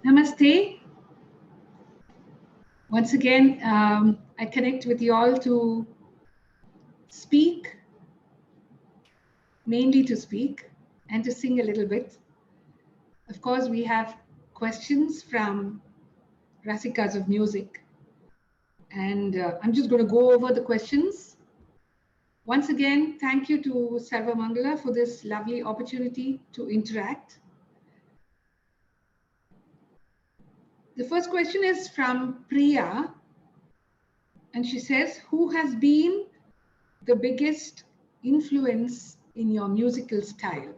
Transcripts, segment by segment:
Namaste. Once again, I connect with you all to speak, mainly to speak, and to sing a little bit. Of course, we have questions from Rasikas of music, and I'm just going to go over the questions. Once again, thank you to Sarvamangala for this lovely opportunity to interact. The first question is from Priya, and she says, who has been the biggest influence in your musical style?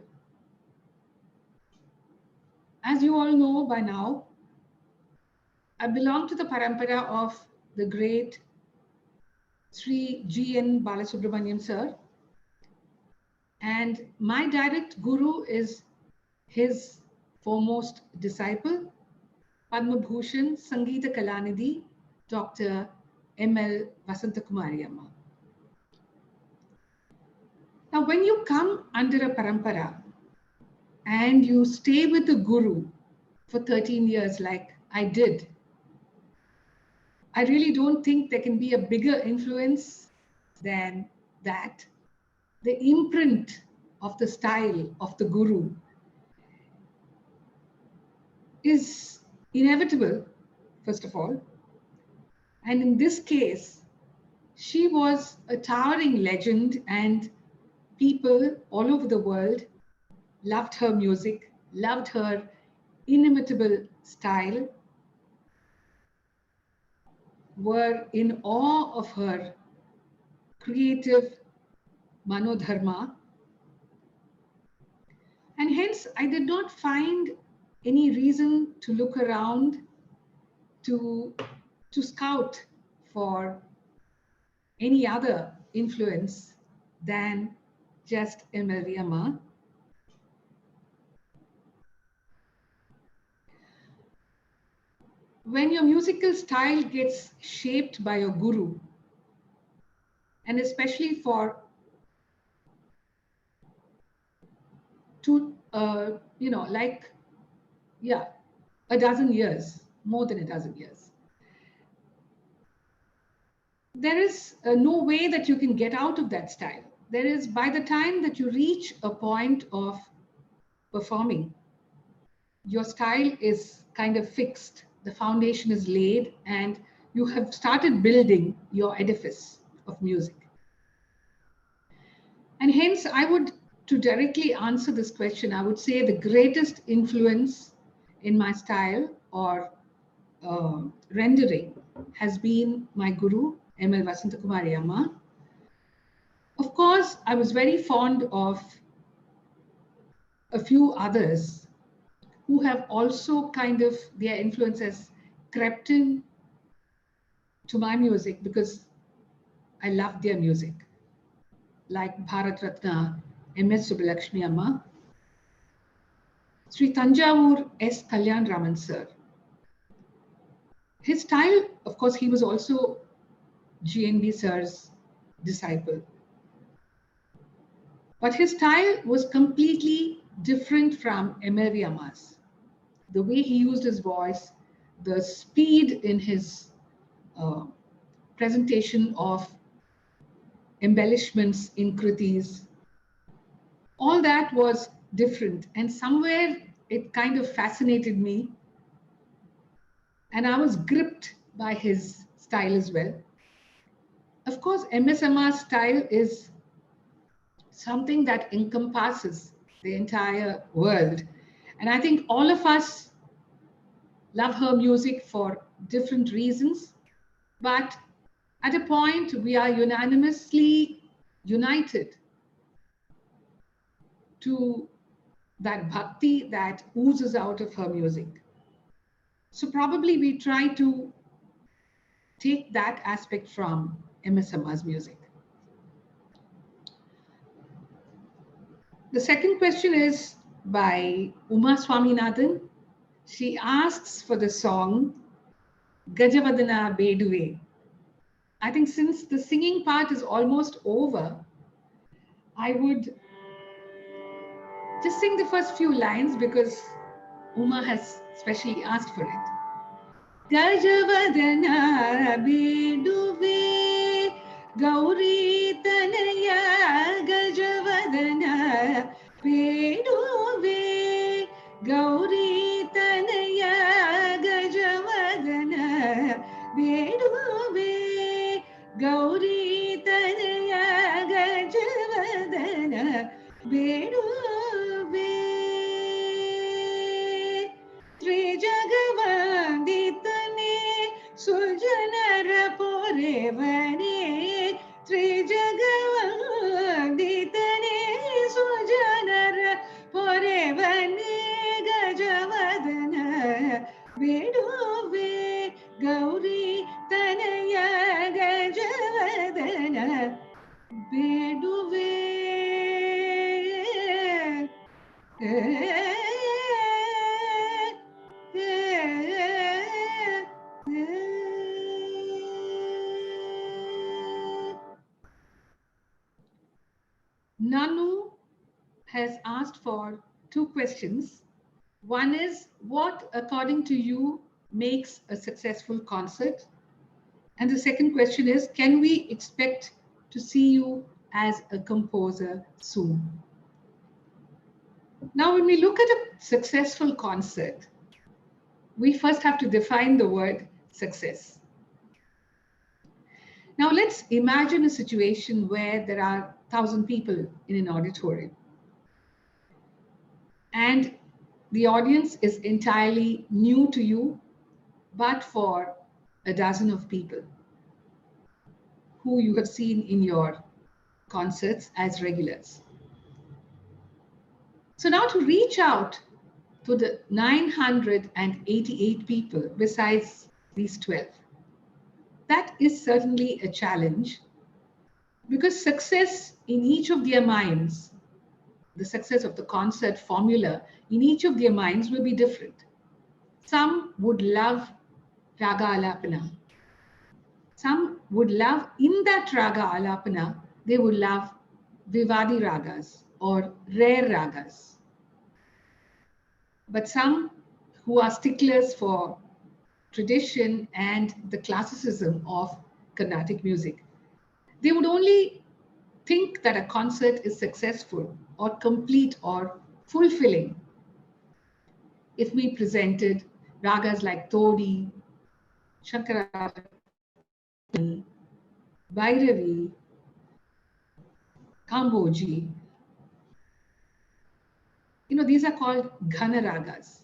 As you all know by now, I belong to the parampara of the great Sri G.N. Balasubramaniam sir, and my direct guru is his foremost disciple, Padma Bhushan Sangita Kalanidhi, Dr. M.L. Vasantakumari Amma. Now, when you come under a parampara and you stay with the guru for 13 years like I did, I really don't think there can be a bigger influence than that. The imprint of the style of the guru is inevitable, first of all. And in this case, she was a towering legend, and people all over the world loved her music, loved her inimitable style, were in awe of her creative manodharma. And hence, I did not find any reason to look around to scout for any other influence than just M.L.V. Amma. When your musical style gets shaped by your guru, and especially for a dozen years, more than a dozen years, there is no way that you can get out of that style. There is, by the time that you reach a point of performing, your style is kind of fixed. The foundation is laid, and you have started building your edifice of music. And hence, to directly answer this question, I would say the greatest influence in my style or rendering has been my guru, M.L. Vasantakumari Amma. Of course, I was very fond of a few others who have also kind of, their influences crept in to my music because I loved their music, like Bharat Ratna, M.S. Subbulakshmi Amma, Sri Tanjavur S. Kalyan Raman sir. His style, of course, he was also GNB sir's disciple. But his style was completely different from M.L.V. Amma's. The way he used his voice, the speed in his presentation of embellishments in kritis, all that was different. And somewhere it kind of fascinated me. And I was gripped by his style as well. Of course, M.S. Amma's style is something that encompasses the entire world. And I think all of us love her music for different reasons. But at a point, we are unanimously united to that bhakti that oozes out of her music. So probably we try to take that aspect from M.S. Amma's music. The second question is by Uma Swaminathan. She asks for the song Gajavadana Beduve. I think since the singing part is almost over, I would just sing the first few lines because Uma has specially asked for it. Gajavadana Biduve Gauri Tanaya Gajavadana Biduve Gauri Tanaya Gajavadana Biduve Gauri Tanaya Gajavadana Biduve Trijagavanditane Sujanara Porevane Trijagavanditane Sujanara Porevane Gajavadana Veduve Gauri Tanaya Gajavadana Veduve Nanu has asked for two questions. One is, what, according to you, makes a successful concert? And the second question is, can we expect to see you as a composer soon? Now, when we look at a successful concert, we first have to define the word success. Now, let's imagine a situation where there are 1,000 people in an auditorium, and the audience is entirely new to you, but for a dozen of people who you have seen in your concerts as regulars. So now to reach out to the 988 people besides these 12, that is certainly a challenge, because success in each of their minds, the success of the concert formula in each of their minds will be different. Some would love Raga Alapana. Some would love, in that Raga Alapana, they would love Vivadi Ragas or rare Ragas. But some who are sticklers for tradition and the classicism of Carnatic music, they would only think that a concert is successful or complete or fulfilling if we presented ragas like Todi, Shankara, Bhairavi, Kamboji. These are called Ghana ragas.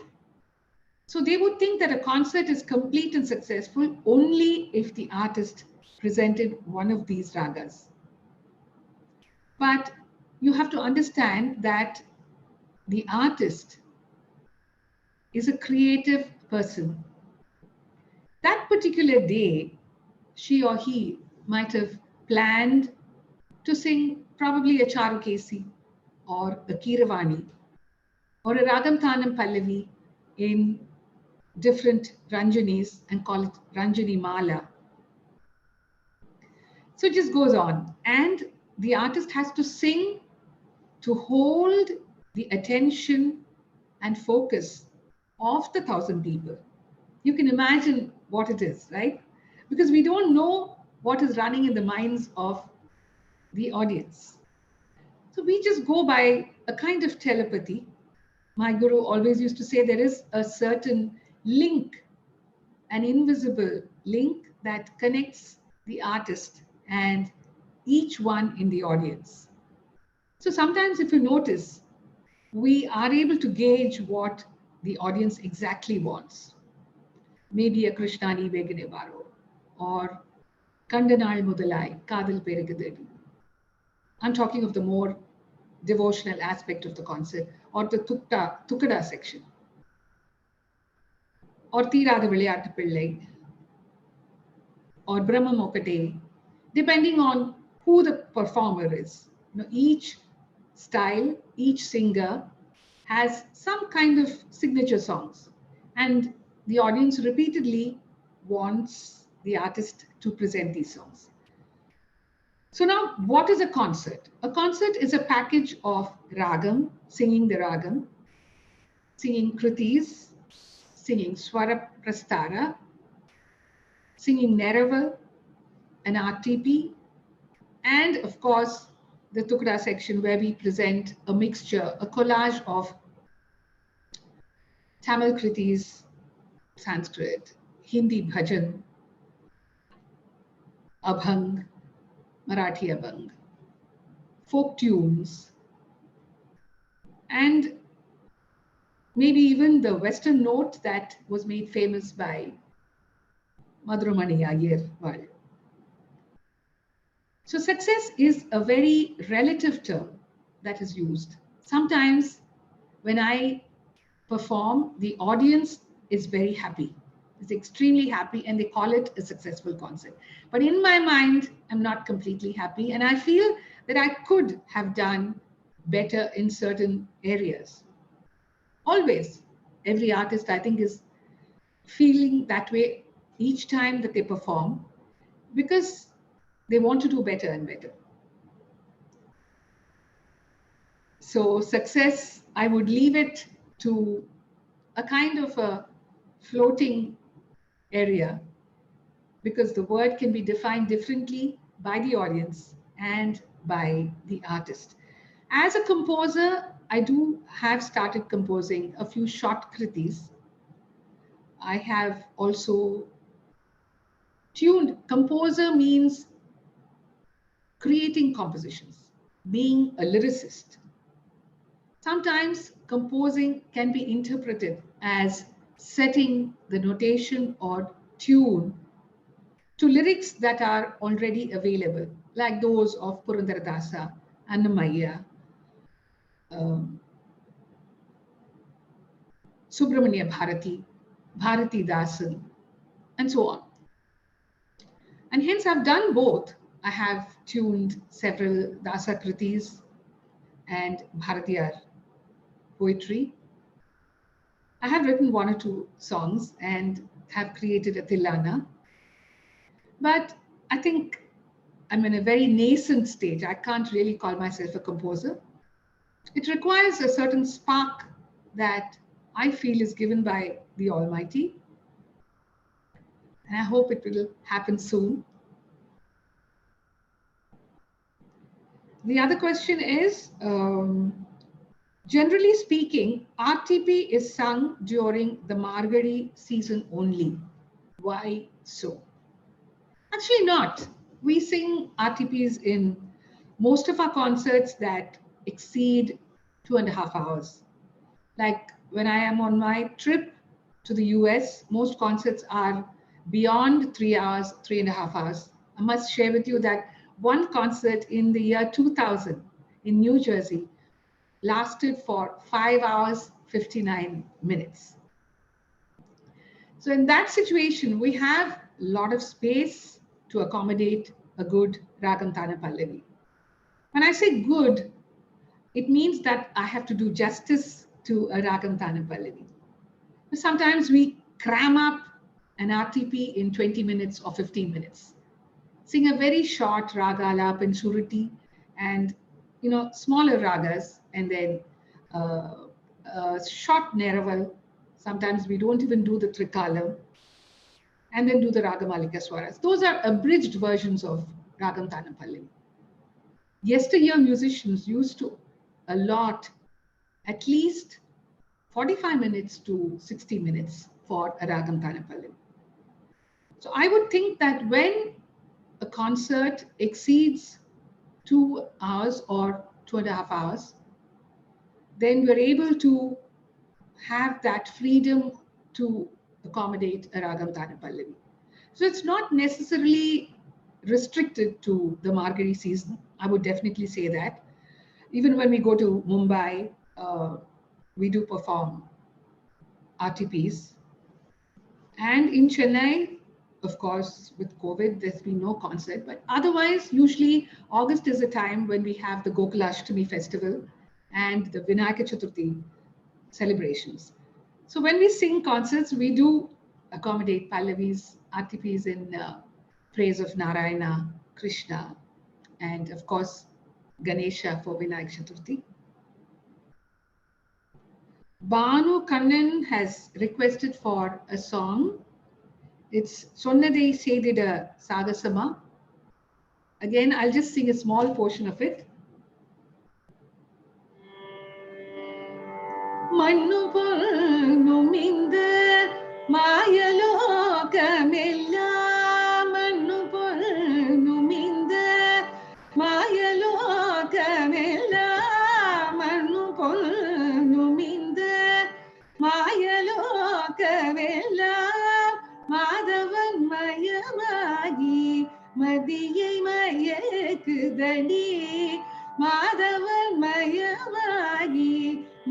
So they would think that a concert is complete and successful only if the artist presented one of these ragas. But you have to understand that the artist is a creative person. That particular day, she or he might have planned to sing probably a Charukesi or a Kiravani or a Ragam Thanam Pallavi in different Ranjanis and call it Ranjani Mala. So it just goes on. And the artist has to sing to hold the attention and focus of the 1,000 people. You can imagine what it is, right? Because we don't know what is running in the minds of the audience. So we just go by a kind of telepathy. My guru always used to say there is a certain link, an invisible link that connects the artist and each one in the audience. So sometimes if you notice, we are able to gauge what the audience exactly wants. Maybe a Krishnani Vegane Baro or Kandanal Mudalai, Kadal Perugadadi. I'm talking of the more devotional aspect of the concert, or the Tukada section, or Tirada Vilayattu Pillai, or Brahma Mokate, depending on who the performer is. Each style, each singer has some kind of signature songs, and the audience repeatedly wants the artist to present these songs. So now, what is a concert? A concert is a package of ragam, singing the ragam, singing Kritis, singing Swara Prastara, singing Neraval, an RTP, and of course, the Tukra section where we present a mixture, a collage of Tamil Kritis, Sanskrit, Hindi bhajan, abhang, Marathi abhang, folk tunes, and maybe even the Western note that was made famous by Madhurmani Iyer. So success is a very relative term that is used. Sometimes when I perform, the audience is very happy, is extremely happy, and they call it a successful concert. But in my mind, I'm not completely happy, and I feel that I could have done better in certain areas. Always, every artist, I think, is feeling that way each time that they perform because they want to do better and better. So success, I would leave it to a kind of a floating area because the word can be defined differently by the audience and by the artist. As a composer, I do have started composing a few short kritis. I have also tuned. Composer means creating compositions, being a lyricist. Sometimes composing can be interpreted as setting the notation or tune to lyrics that are already available, like those of Purandaradasa, Annamaya, um, Subramanya Bharati, Bharati Dasan, and so on. And hence I've done both. I have tuned several Dasa Kritis and Bharatiyar poetry. I have written one or two songs and have created a Tilana. But I think I'm in a very nascent stage. I can't really call myself a composer. It requires a certain spark that I feel is given by the Almighty. And I hope it will happen soon. The other question is, generally speaking, RTP is sung during the Margadi season only. Why so? Actually not. We sing RTPs in most of our concerts that exceed 2.5 hours. Like when I am on my trip to the US, most concerts are beyond 3 hours, 3.5 hours. I must share with you that one concert in the year 2000 in New Jersey lasted for 5 hours, 59 minutes. So in that situation, we have a lot of space to accommodate a good Ragantana Pallavi. When I say good, it means that I have to do justice to a Ragantana Pallavi. Sometimes we cram up an RTP in 20 minutes or 15 minutes. Sing a very short raga, alap and surati, and smaller ragas, and then short neraval. Sometimes we don't even do the trikalam, and then do the Ragamalika Swaras. Those are abridged versions of Ragam Tanapallavi. Yesteryear musicians used to allot at least 45 minutes to 60 minutes for a Ragam Tanapallavi. So I would think that when a concert exceeds 2 hours or 2.5 hours, then we're able to have that freedom to accommodate a Ragam Tanapallavi. So it's not necessarily restricted to the Margadi season. I would definitely say that. Even when we go to Mumbai, we do perform RTPs. And in Chennai, of course, with COVID, there's been no concert. But otherwise, usually August is a time when we have the Gokulashtami festival and the Vinayaka Chaturthi celebrations. So when we sing concerts, we do accommodate Pallavis, RTPs in praise of Narayana, Krishna, and of course, Ganesha for Vinayak Chaturthi. Banu Kannan has requested for a song. It's Sonnadai Seidida Sagasama. Again, I'll just sing a small portion of it. Mannu பொன்னுமிந்த மாயலோகமெல்லாம் மண்ணு பொன்னுமிந்த மாயலோகமெல்லாம் மண்ணு பொன்னுமிந்த மாயலோகமெல்லாம் மாதவன் மயமாகி மதியை மயக்குதடி மாதவன் மயமாகி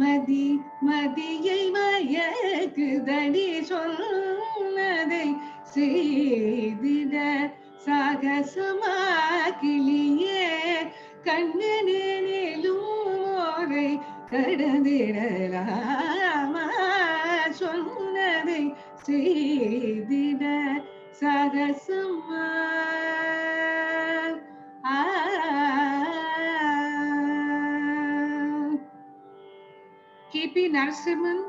மதியை மயக்குதடி சொன்னதை செய்திட சாகசமாக்கிளியே கண்ணனிலும் ஓரை கடந்திடலாமா சொன்னதை செய்திட சாகசமா KP Narasimhan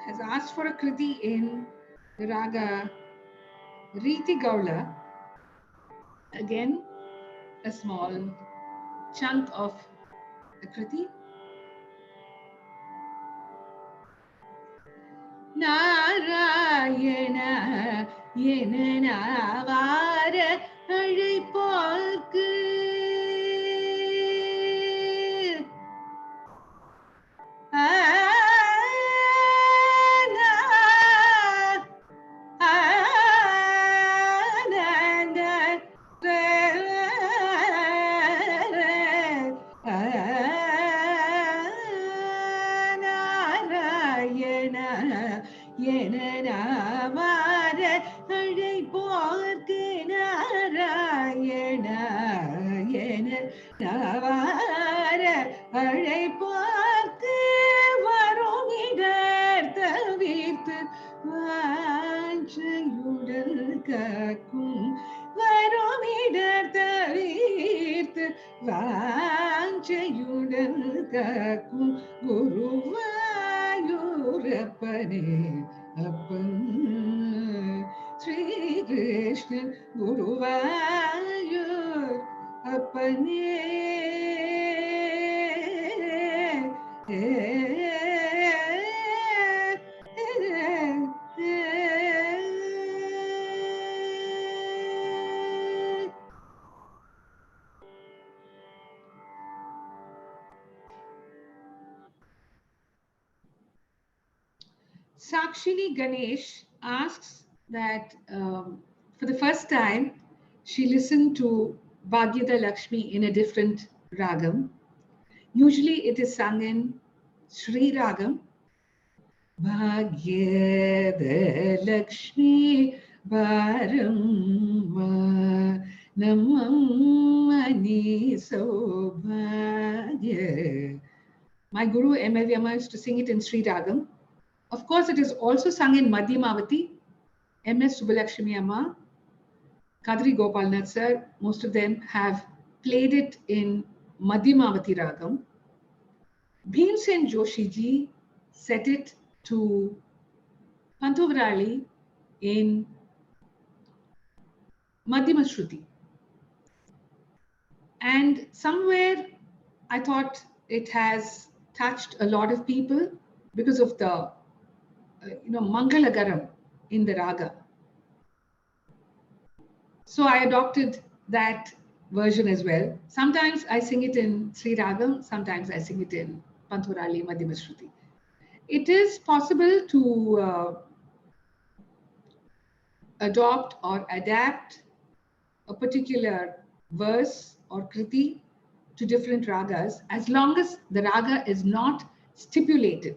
has asked for a kriti in the raga Riti Gaula. Again, a small chunk of the kriti. Narayana yenavara azhaipalku Guruvayurapane appan Sri Krishna Guruvayurapane Sakshini Ganesh asks that for the first time she listened to Bhagyada Lakshmi in a different ragam. Usually it is sung in Sri Ragam. Bhagyada Lakshmi Baramma Namani Saubhagya. My guru M.L. Vyama used to sing it in Sri Ragam. Of course, it is also sung in Madhyamavati, M.S. Subbalakshmi Amma, Kadri Gopalnath sir, most of them have played it in Madhyamavati Ragam. Bhimsen Joshi ji set it to Pantovrali in Madhyama Shruti. And somewhere I thought it has touched a lot of people because of the Mangalagaram in the raga. So I adopted that version as well. Sometimes I sing it in Sri Ragam, sometimes I sing it in Panturali Madhyama Shruti. It is possible to adopt or adapt a particular verse or kriti to different ragas as long as the raga is not stipulated.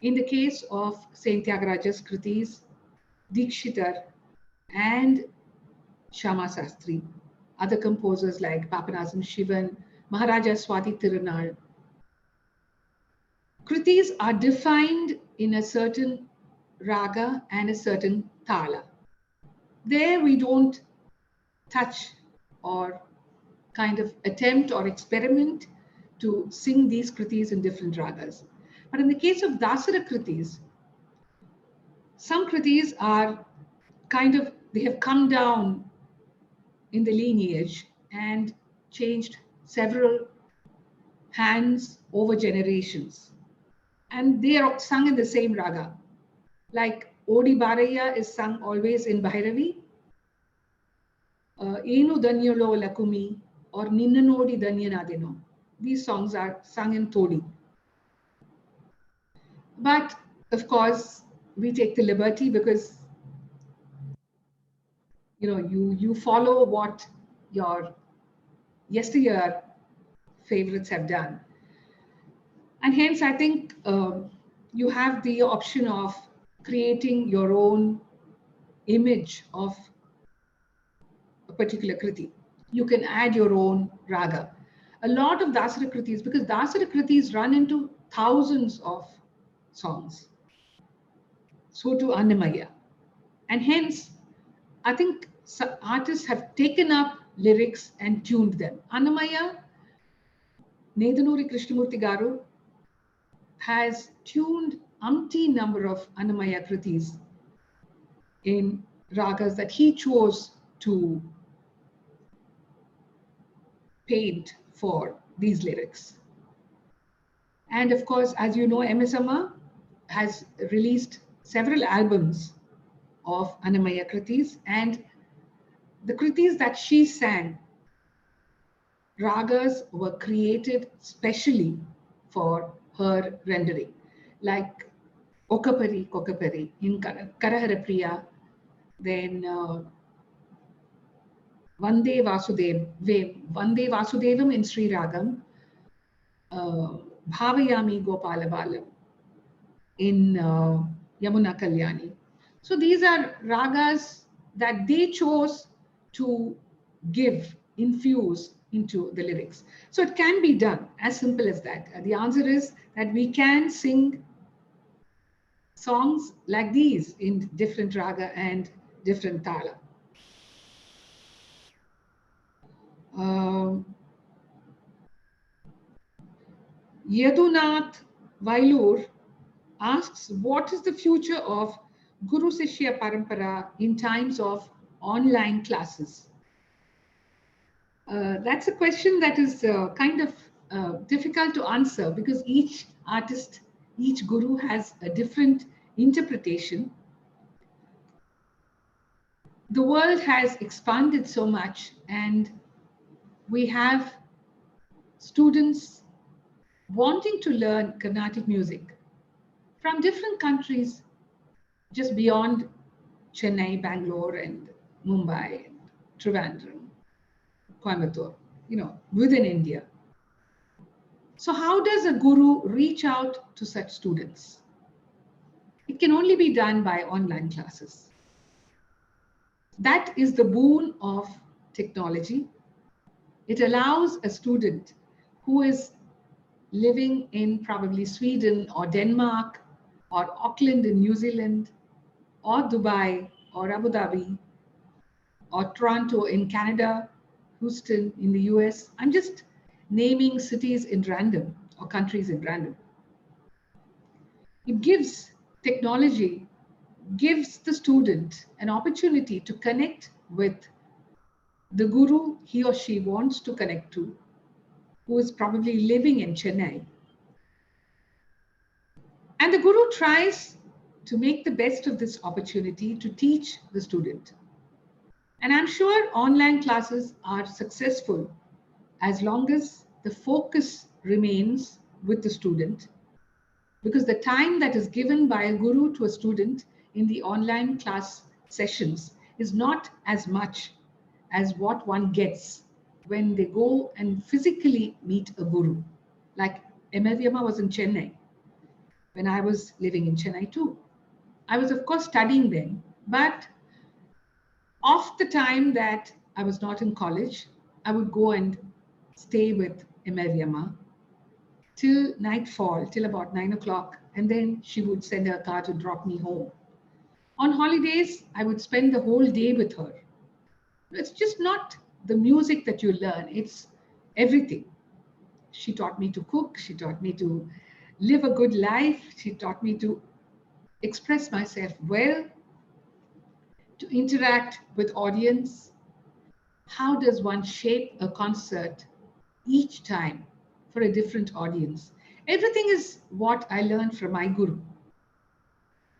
In the case of Saint Tyagaraja's kritis, Dikshitar and Shama Sastri, other composers like Papanasam Shivan, Maharaja Swati Tirunal, kritis are defined in a certain raga and a certain tala. There we don't touch or kind of attempt or experiment to sing these kritis in different ragas. But in the case of Dasara kritis, some kritis are kind of, they have come down in the lineage and changed several hands over generations. And they are sung in the same raga. Like Odi Baraya is sung always in Bhairavi, Enu Danyolo Lakumi, or Ninnanodi Danyanadino. These songs are sung in Todi. But of course, we take the liberty because you follow what your yesteryear favorites have done. And hence, I think you have the option of creating your own image of a particular kriti. You can add your own raga. A lot of Dasara kritis, because Dasara kritis run into thousands of songs. So to Annamaya. And hence, I think artists have taken up lyrics and tuned them. Annamaya, Nedanuri Krishnamurti Garu has tuned umpteen number of Annamaya kritis in ragas that he chose to paint for these lyrics. And of course, as you know, MS Amma has released several albums of Annamaya kritis, and the kritis that she sang, ragas were created specially for her rendering, like Okapari, Kokapari in Karahara Priya, then Vande Vasudevam in Sri Ragam, Bhavayami Gopalabalam in Yamuna Kalyani. So these are ragas that they chose to infuse into the lyrics. So it can be done, as simple as that. The answer is that we can sing songs like these in different raga and different tala. Yadunath Vailur asks, what is the future of Guru Sishya Parampara in times of online classes? That's a question that is kind of difficult to answer because each artist, each guru has a different interpretation. The world has expanded so much, and we have students wanting to learn Carnatic music from different countries just beyond Chennai, Bangalore, and Mumbai, and Trivandrum, Coimbatore, within India. So how does a guru reach out to such students? It can only be done by online classes. That is the boon of technology. It allows a student who is living in probably Sweden or Denmark or Auckland in New Zealand or Dubai or Abu Dhabi or Toronto in Canada, Houston in the US. I'm just naming cities in random or countries in random. Technology gives the student an opportunity to connect with the guru he or she wants to connect to, who is probably living in Chennai. And the guru tries to make the best of this opportunity to teach the student. And I'm sure online classes are successful as long as the focus remains with the student, because the time that is given by a guru to a student in the online class sessions is not as much as what one gets when they go and physically meet a guru. Like Emevyama was in Chennai when I was living in Chennai too. I was, of course, studying then, but of the time that I was not in college, I would go and stay with Emevyama till nightfall, till about 9 o'clock, and then she would send her car to drop me home. On holidays, I would spend the whole day with her. It's just not the music that you learn, it's everything. She taught me to cook. She taught me to live a good life. She taught me to express myself well, to interact with audience. How does one shape a concert each time for a different audience? Everything is what I learned from my guru.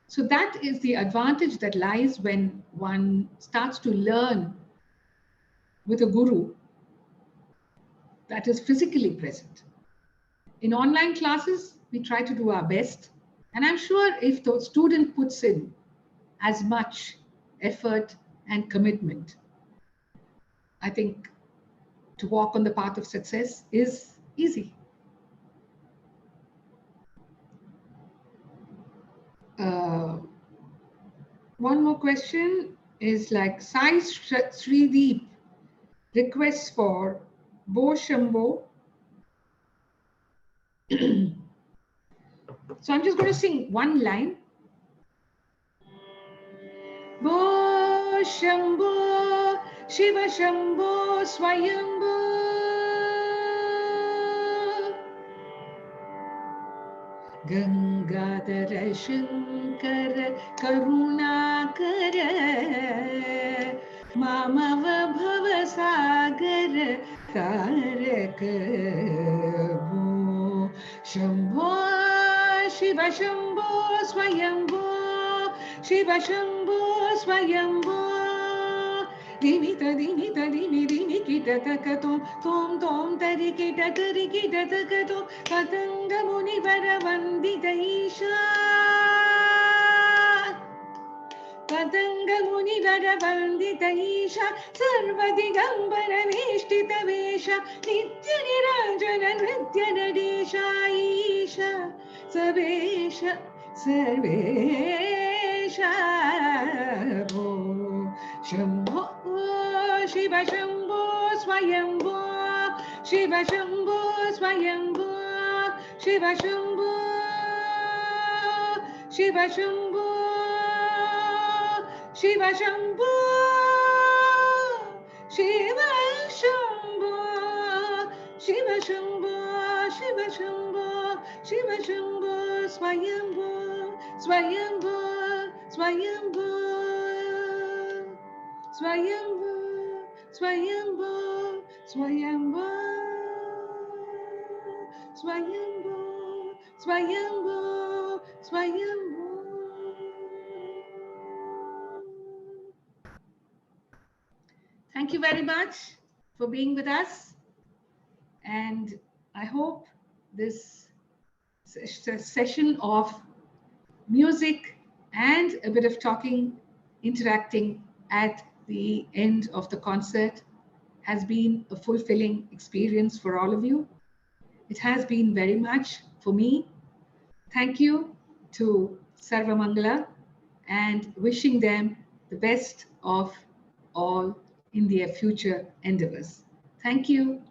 So that is the advantage that lies when one starts to learn with a guru that is physically present. In online classes, we try to do our best. And I'm sure if the student puts in as much effort and commitment, I think to walk on the path of success is easy. One more question is like Sai Srideep requests for Bhushan. So I'm just going to sing one line. Bo Shambho Shiva Shambho Swayambho Gangadhara Shankara Karunakara Mamava Bhava Sagara Taraka Bo Shambho Shiva Shambho Swayambho Shiva Shambho Swayambho Dimita dimita dimi dimi kita takatum tom tom tari kita takatum Patanga Muni Varavandita Isha Patanga Muni Varavandita Isha Sarvadigambara Nishtita Vesha Nitya Niranjana Nritya Nadesha Isha Savesha Sarvesha Bho Shambho Shiva Shambho Swayambho Shiva Shambho Swayambho Shiva Shambho Shiva Shambho Shiva Shambho Shiva Shambho Shiva Shambho Shiva Shambho Shiva Shambho Swayambho Swayambho Swayambho Swayambho Swayambho Swayambho Swayambho Swayambho Swayambho. Thank you very much for being with us, and I hope this session of music and a bit of talking, interacting at the end of the concert has been a fulfilling experience for all of you. It has been very much for me. Thank you to Sarvamangala and wishing them the best of all in their future endeavors. Thank you.